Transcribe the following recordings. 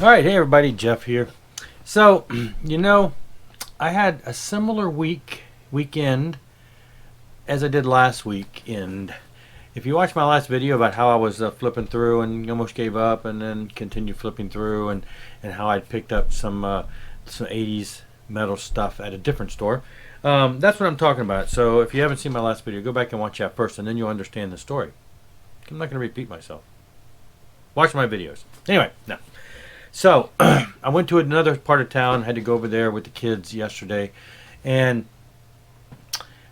All right, hey everybody, Jeff here. So, I had a similar weekend as I did last weekend. If you watched my last video about how I was flipping through and almost gave up and then continued flipping through and how I picked up some 80s metal stuff at a different store, that's what I'm talking about. So if you haven't seen my last video, go back and watch that first and then you'll understand the story. I'm not going to repeat myself. Watch my videos. Anyway, no. So I went to another part of town, had to go over there with the kids yesterday, and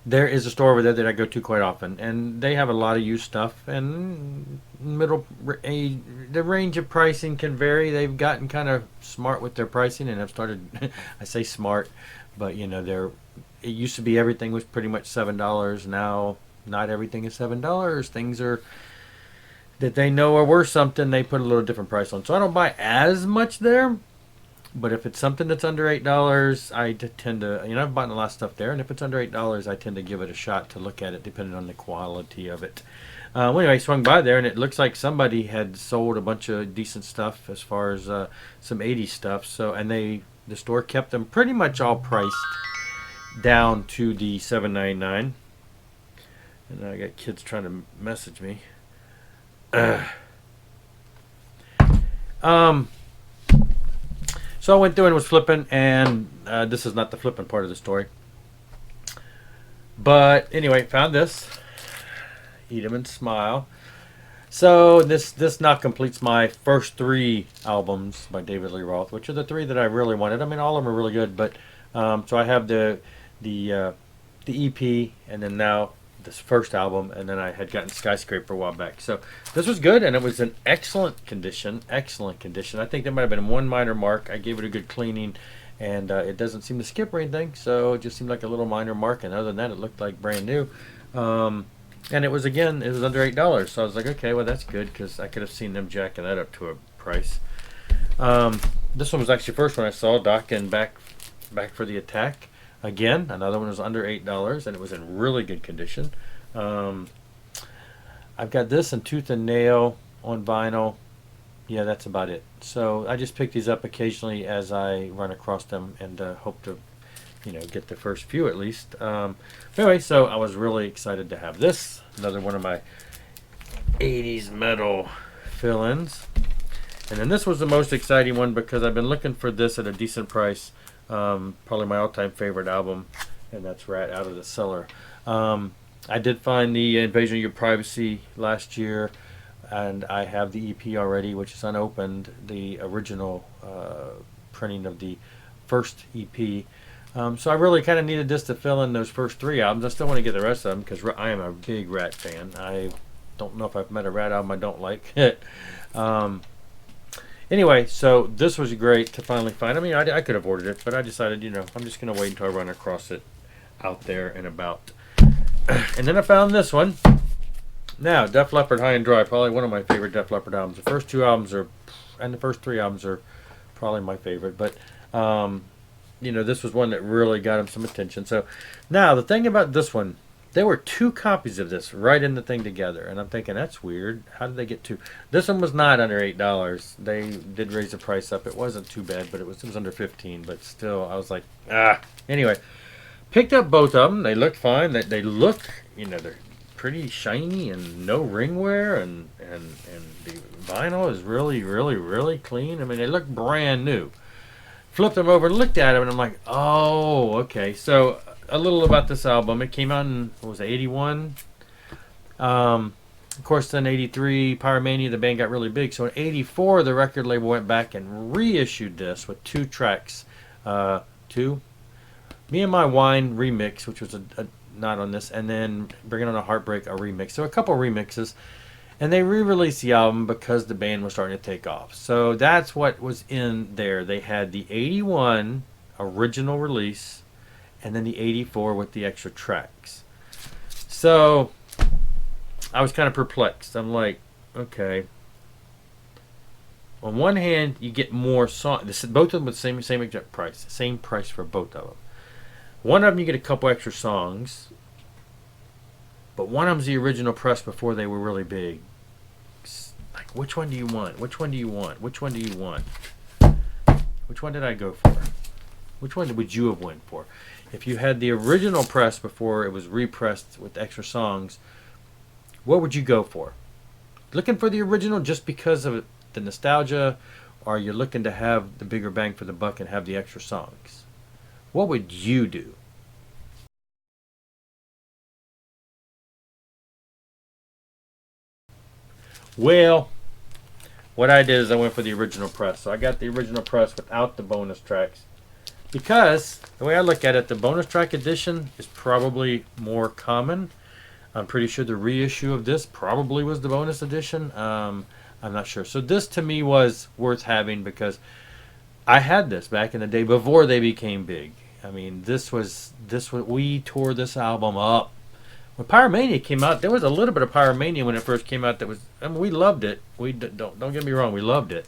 there is a store over there that I go to quite often, and they have a lot of used stuff, and the range of pricing can vary. They've gotten kind of smart with their pricing and have started, I say smart, but it used to be everything was pretty much $7. Now not everything is $7. Things are that they know are worth something, they put a little different price on. So I don't buy as much there, but if it's something that's under $8, I tend to, I've bought a lot of stuff there, and if it's under $8, I tend to give it a shot to look at it, depending on the quality of it. Anyway, I swung by there, and it looks like somebody had sold a bunch of decent stuff as far as some 80s stuff. So, and the store kept them pretty much all priced down to the $7.99. And I got kids trying to message me. So I went through and was flipping, and this is not the flipping part of the story. But anyway, found this. Eat 'em and Smile. So this now completes my first 3 albums by David Lee Roth, which are the 3 that I really wanted. I mean, all of them are really good, but so I have the EP, and then now this first album, and then I had gotten Skyscraper a while back. So this was good, and it was in excellent condition. I think there might have been one minor mark. I gave it a good cleaning, and it doesn't seem to skip or anything, so it just seemed like a little minor mark, and other than that, it looked like brand new. And it was under $8, so I was like, okay, well, that's good, because I could have seen them jacking that up to a price. This one was actually the first one I saw, Doc and Back for the Attack. Again, another one was under $8, and it was in really good condition. I've got this in Tooth and Nail on vinyl. Yeah, that's about it. So I just pick these up occasionally as I run across them, and hope to, get the first few at least. Anyway, so I was really excited to have this. Another one of my 80s metal fill-ins. And then this was the most exciting one because I've been looking for this at a decent price. Probably my all-time favorite album, and that's Rat Out of the Cellar. I did find the Invasion of Your Privacy last year, and I have the EP already, which is unopened, the original printing of the first EP. So I really kind of needed this to fill in those first 3 albums. I still want to get the rest of them because I am a big Rat fan. I don't know if I've met a Rat album I don't like. Anyway, so this was great to finally find. I mean, I could have ordered it, but I decided, I'm just going to wait until I run across it out there and about. And then I found this one. Now, Def Leppard High and Dry, probably one of my favorite Def Leppard albums. The first 2 albums and the first 3 albums are probably my favorite. But, this was one that really got him some attention. So, now, the thing about this one, there were 2 copies of this right in the thing together, and I'm thinking, that's weird. How did they get 2? This one was not under $8. They did raise the price up. It wasn't too bad, but it was under $15. But still, I was like, Anyway, picked up both of them. They look fine. They look, they're pretty shiny and no ring wear, and the vinyl is really, really, really clean. I mean, they look brand new. Flipped them over, looked at them, and I'm like, oh, okay. So a little about this album. It came out in, what was it, 81? Of course, then 83, Pyromania, the band got really big. So in 84, the record label went back and reissued this with 2 tracks. 2? Me and My Wine remix, which was not on this, and then Bringing on a Heartbreak, a remix. So a couple remixes. And they re-released the album because the band was starting to take off. So that's what was in there. They had the 81 original release, and then the 84 with the extra tracks. So I was kind of perplexed. I'm like, okay. On one hand, you get more songs. Both of them with the same exact price. Same price for both of them. One of them you get a couple extra songs, but one of them's the original press before they were really big. Like, which one do you want? Which one do you want? Which one do you want? Which one did I go for? Which one would you have went for? If you had the original press before it was repressed with extra songs, what would you go for? Looking for the original just because of the nostalgia, or you're looking to have the bigger bang for the buck and have the extra songs? What would you do? Well, what I did is I went for the original press. So I got the original press without the bonus tracks. Because the way I look at it, the bonus track edition is probably more common. I'm pretty sure the reissue of this probably was the bonus edition. I'm not sure. So this to me was worth having because I had this back in the day before they became big. I mean, we tore this album up. When Pyromania came out, there was a little bit of Pyromania when it first came out. We loved it. Don't get me wrong, we loved it.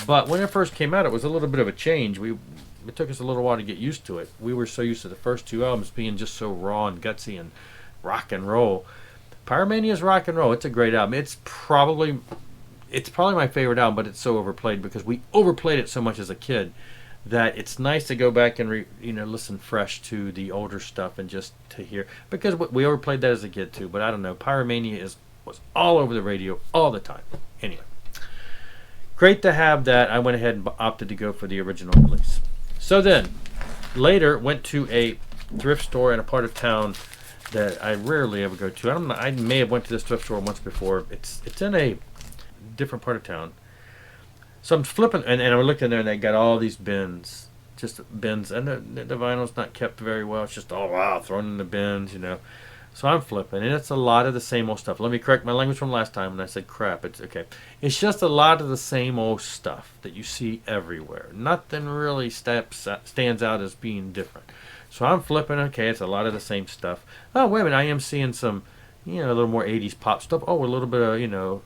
But when it first came out, it was a little bit of a change. It took us a little while to get used to it. We were so used to the first two albums being just so raw and gutsy and rock and roll. Pyromania is rock and roll. It's a great album. It's probably my favorite album, but it's so overplayed because we overplayed it so much as a kid that it's nice to go back and listen fresh to the older stuff and just to hear, because we overplayed that as a kid too. But I don't know, Pyromania was all over the radio all the time. Anyway, great to have that. I went ahead and opted to go for the original release. So then later went to a thrift store in a part of town that I rarely ever go to. I may have went to this thrift store once before. It's in a different part of town. So I'm flipping, and I looked in there, and they got all these bins, just bins, and the vinyl's not kept very well. It's just all thrown in the bins, So I'm flipping, and it's a lot of the same old stuff. Let me correct my language from last time when I said crap. It's okay. It's just a lot of the same old stuff that you see everywhere. Nothing really stands out as being different. So I'm flipping. Okay, it's a lot of the same stuff. Oh, wait a minute, I am seeing some, a little more 80s pop stuff. Oh, a little bit of,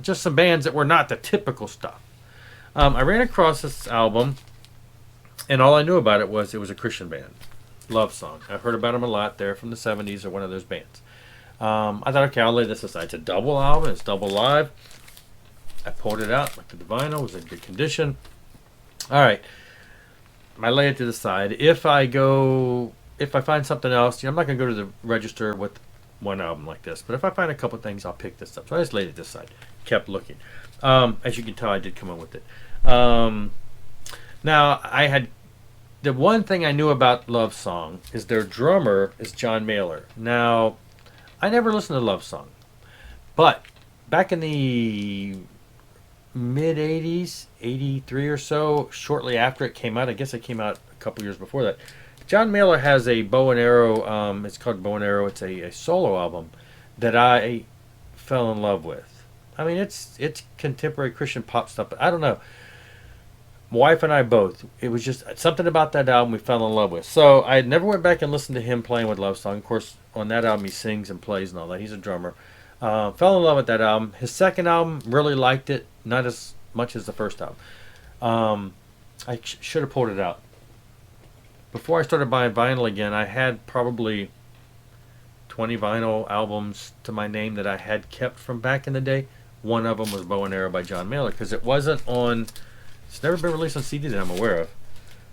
just some bands that were not the typical stuff. I ran across this album, and all I knew about it was a Christian band, Love Song. I've heard about them a lot. They're from the 70s or one of those bands. I thought, okay, I'll lay this aside. It's a double album. It's double live. I pulled it out, looked at the vinyl. It was in good condition. All right. I lay it to the side. If I find something else, I'm not going to go to the register with one album like this. But if I find a couple things, I'll pick this up. So I just laid it to the side. Kept looking. As you can tell, I did come up with it. Now, the one thing I knew about Love Song is their drummer is John Mailer. Now, I never listened to Love Song. But back in the mid-'80s, 83 or so, shortly after it came out, I guess it came out a couple years before that, John Mailer has a Bow and Arrow, it's called Bow and Arrow, it's a solo album that I fell in love with. I mean, it's contemporary Christian pop stuff, but I don't know. My wife and I both, it was just something about that album we fell in love with. So I never went back and listened to him playing with Love Song. Of course, on that album he sings and plays and all that. He's a drummer. Fell in love with that album. His second album, really liked it, not as much as the first album. I should have pulled it out. Before I started buying vinyl again, I had probably 20 vinyl albums to my name that I had kept from back in the day. One of them was Bow and Arrow by John Mailer because it wasn't on. It's never been released on CD that I'm aware of.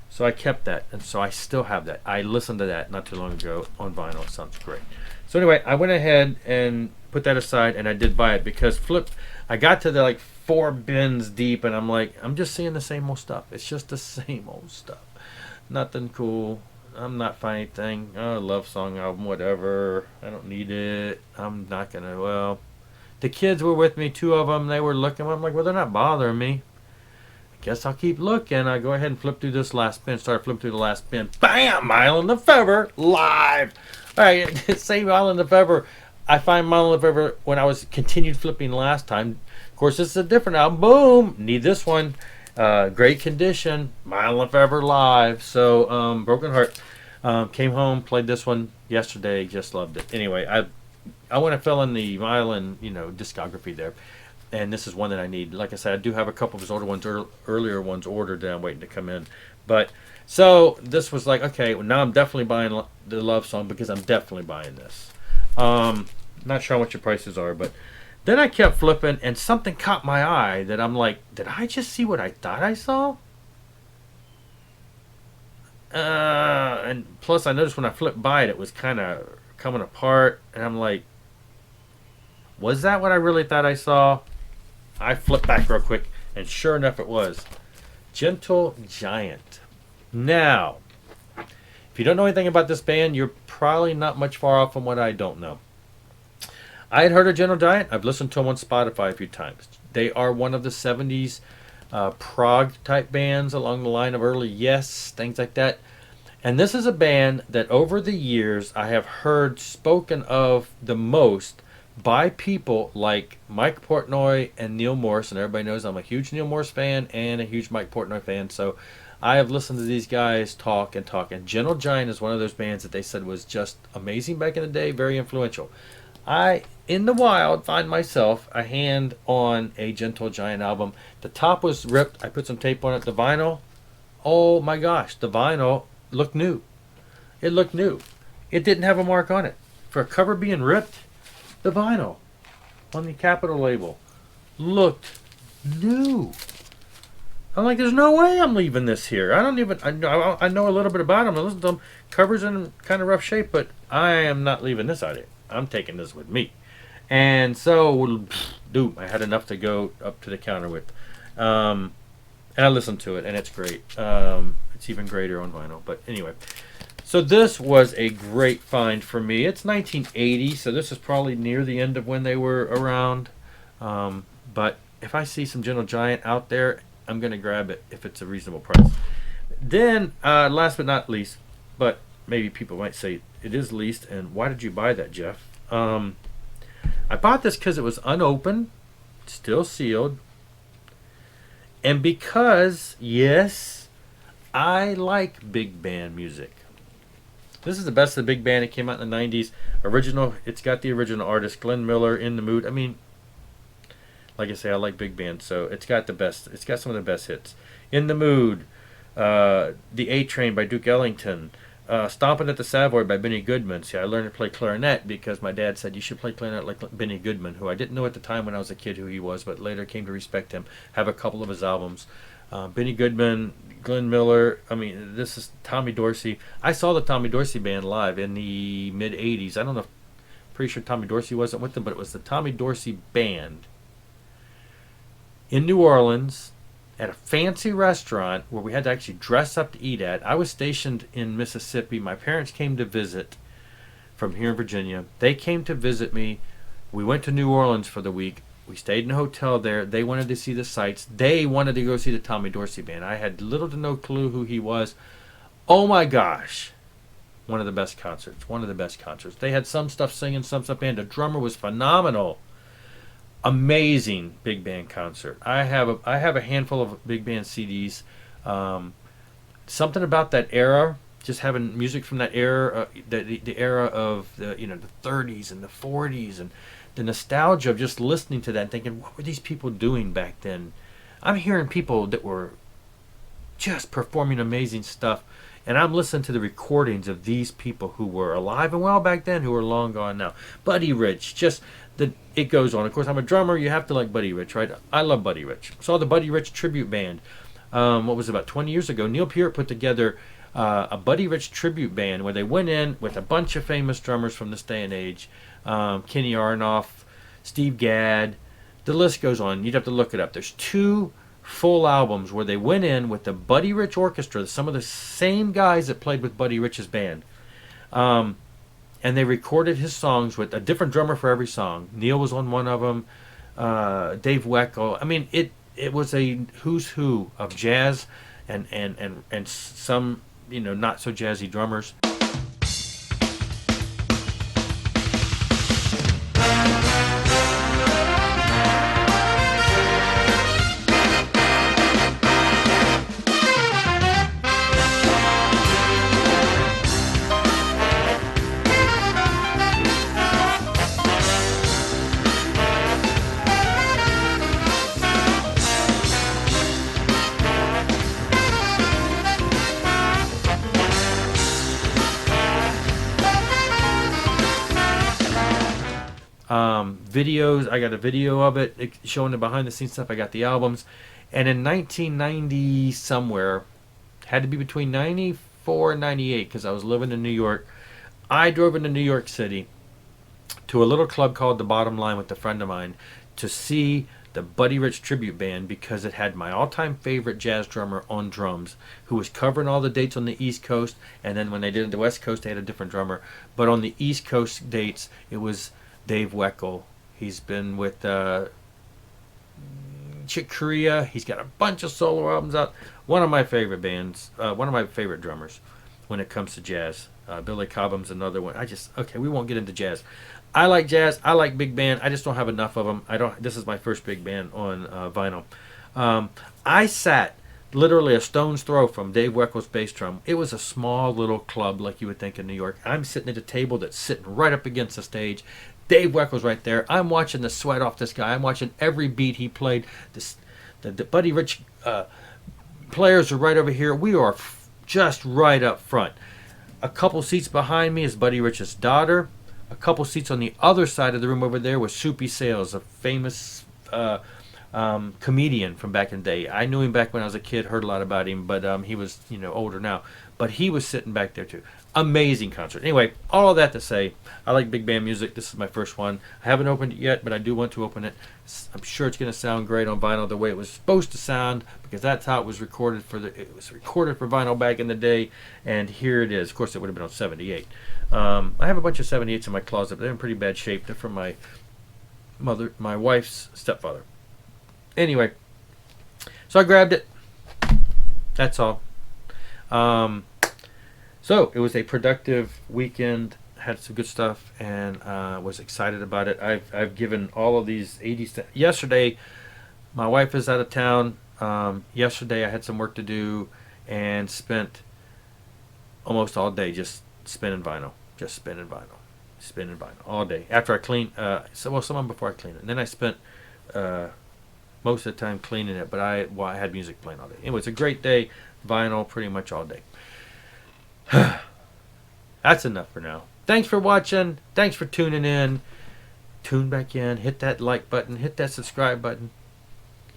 So I kept that, and so I still have that. I listened to that not too long ago on vinyl. It sounds great. So anyway, I went ahead and put that aside, and I did buy it because I got to the 4 bins deep, and I'm like, I'm just seeing the same old stuff. It's just the same old stuff. Nothing cool. I'm not finding anything. Oh, Love Song album, whatever. I don't need it. I'm not gonna. Well, the kids were with me, 2 of them. They were looking. I'm like, well, they're not bothering me. I guess I'll keep looking. I go ahead and flip through this last bin. Start flipping through the last bin. Bam! Mylon Lefevre live. All right, same Mylon Lefevre. I find Mylon Lefevre when I was continued flipping last time. Of course, this is a different album. Boom! Need this one. Great condition. Mylon Lefevre live. So, Broken Heart. Came home, played this one yesterday. Just loved it. Anyway, I want to fill in the Mylon, discography there. And this is one that I need. Like I said, I do have a couple of his older ones, earlier ones ordered that I'm waiting to come in. But so this was like, okay, well, now I'm definitely buying the Love Song because I'm definitely buying this. Not sure how much your prices are, but then I kept flipping and something caught my eye that I'm like, did I just see what I thought I saw? And plus, I noticed when I flipped by it, it was kind of coming apart, and I'm like, was that what I really thought I saw? I flipped back real quick, and sure enough, it was Gentle Giant. Now, if you don't know anything about this band, you're probably not much far off from what I don't know. I had heard of Gentle Giant. I've listened to them on Spotify a few times. They are one of the 70s prog type bands along the line of early Yes, things like that. And this is a band that over the years I have heard spoken of the most by people like Mike Portnoy and Neil Morris. And everybody knows I'm a huge Neil Morris fan and a huge Mike Portnoy fan. So I have listened to these guys talk and talk. And Gentle Giant is one of those bands that they said was just amazing back in the day, very influential. I, in the wild, find myself a hand on a Gentle Giant album. The top was ripped. I put some tape on it. The vinyl, oh my gosh, the vinyl looked new. It looked new. It didn't have a mark on it. For a cover being ripped, the vinyl on the Capitol label looked new. I'm like, there's no way I'm leaving this here. I know a little bit about them. I listen to them. Cover's in kind of rough shape, but I am not leaving this out of it. I'm taking this with me. And so, dude, I had enough to go up to the counter with. And I listened to it, and it's great. It's even greater on vinyl. But anyway, so this was a great find for me. It's 1980, so this is probably near the end of when they were around. But if I see some Gentle Giant out there, I'm going to grab it if it's a reasonable price. Then, last but not least, but maybe people might say it is least, and why did you buy that, Jeff? I bought this because it was unopened, still sealed, and because, yes, I like big band music. This is the best of the big band. It came out in the 90s. Original, it's got the original artist, Glenn Miller, In the Mood. I mean, like I say, I like big band, so it's got the best. It's got some of the best hits. In the Mood, The A Train by Duke Ellington, Stompin' at the Savoy by Benny Goodman. See, I learned to play clarinet because my dad said you should play clarinet like Benny Goodman, who I didn't know at the time when I was a kid who he was, but later came to respect him. Have a couple of his albums. Benny Goodman, Glenn Miller. I mean, this is Tommy Dorsey. I saw the Tommy Dorsey band live in the mid '80s. I don't know. Pretty sure Tommy Dorsey wasn't with them, but it was the Tommy Dorsey band in New Orleans at a fancy restaurant where we had to actually dress up to eat at. I was stationed in Mississippi. My parents came to visit from here in Virginia. They came to visit me. We went to New Orleans for the week. We stayed in a hotel there. They wanted to see the sights. They wanted to go see the Tommy Dorsey band. I had little to no clue who he was. Oh my gosh. One of the best concerts. One of the best concerts. They had some stuff singing, some stuff band. The drummer was phenomenal. Amazing big band concert. I have a handful of big band CDs. Something about that era, just having music from that era, the era of the the 30s and the 40s, and the nostalgia of just listening to that and thinking, what were these people doing back then? I'm hearing people that were just performing amazing stuff, and I'm listening to the recordings of these people who were alive and well back then, who are long gone now. Buddy Rich, just it goes on. Of course, I'm a drummer. You have to like Buddy Rich, right? I love Buddy Rich. Saw the Buddy Rich tribute band. What was it, about 20 years ago? Neil Peart put together a Buddy Rich tribute band where they went in with a bunch of famous drummers from this day and age. Kenny Aronoff, Steve Gadd. The list goes on. You'd have to look it up. There's 2 full albums where they went in with the Buddy Rich Orchestra, some of the same guys that played with Buddy Rich's band. And they recorded his songs with a different drummer for every song. Neil was on one of them. Dave Weckl. I mean, it was a who's who of jazz and some not so jazzy drummers. Videos, I got a video of it showing the behind the scenes stuff. I got the albums, and in 1990 somewhere, had to be between 94 94 and 98, because I was living in New York. I drove into New York City to a little club called The Bottom Line with a friend of mine to see the Buddy Rich tribute band, because it had my all-time favorite jazz drummer on drums, who was covering all the dates on the East Coast, and then when they did it the West Coast, they had a different drummer. But on the East Coast dates, it was Dave Weckl. He's been with Chick Corea. He's got a bunch of solo albums out. One of my favorite bands, one of my favorite drummers when it comes to jazz. Billy Cobham's another one. Okay, we won't get into jazz. I like jazz. I like big band. I just don't have enough of them. This is my first big band on vinyl. I sat literally a stone's throw from Dave Weckl's bass drum. It was a small little club like you would think in New York. I'm sitting at a table that's sitting right up against the stage. Dave Weckl's right there. I'm watching the sweat off this guy. I'm watching every beat he played. The Buddy Rich players are right over here. We are just right up front. A couple seats behind me is Buddy Rich's daughter. A couple seats on the other side of the room over there was Soupy Sales, a famous comedian from back in the day. I knew him back when I was a kid, heard a lot about him, but he was, older now. But he was sitting back there too. Amazing concert. Anyway, all of that to say, I like big band music. This is my first one. I haven't opened it yet, but I do want to open it. I'm sure it's going to sound great on vinyl the way it was supposed to sound, because that's how it was recorded it was recorded for vinyl back in the day, and here it is. Of course, it would have been on 78. I have a bunch of 78s in my closet, but they're in pretty bad shape. They're from my wife's stepfather. Anyway, so I grabbed it. That's all. So it was a productive weekend. Had some good stuff, and was excited about it. I've given all of these 80s. Yesterday, my wife is out of town. Yesterday, I had some work to do, and spent almost all day just spinning vinyl, all day. After I cleaned, some before I cleaned it, and then I spent most of the time cleaning it. But I had music playing all day. Anyway, it's a great day. Vinyl pretty much all day. That's enough for now. Thanks for watching. Thanks for tuning in. Tune back in. Hit that like button. Hit that subscribe button.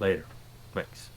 Later. Thanks.